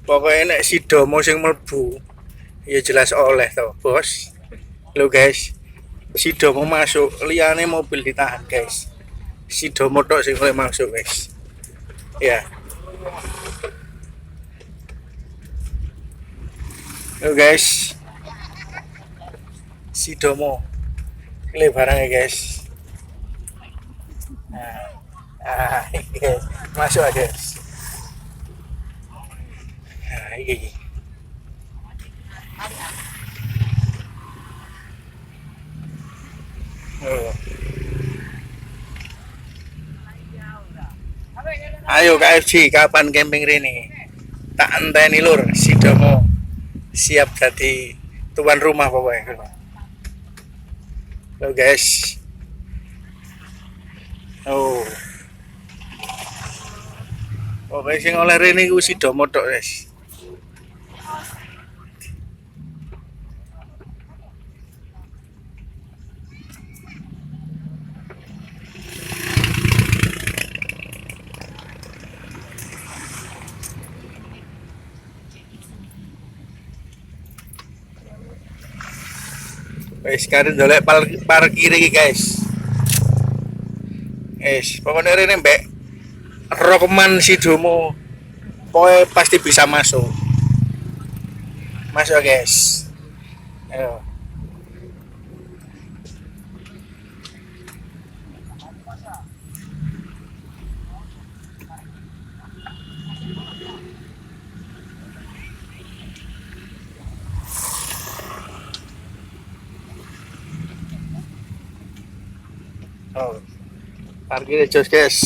Pokoknya nek si Domo sing mlebu ya jelas oleh to, Bos. Lo guys, si Domo masuk, liyane mobil ditahan, guys. Si Domo tok sing boleh masuk, guys. Ya. Lo guys. Si Domo. Ini barangnya, guys. Guys. Masuk aja, guys. Nah, ini. Oh. Ayo KFC, kapan camping Rini? Tak enteni lur, si Domo siap jadi tuan rumah pokoknya. Lo guys. Oh. Pokoknya sing oleh Rini ku si Domo tok, guys. Wes sekarang dolek parkir iki, guys. Pokoknya Rene mbek rokeman si Domo pokoknya pasti bisa masuk. Masuk, guys. Ayo. Oh. Parkir jos, guys.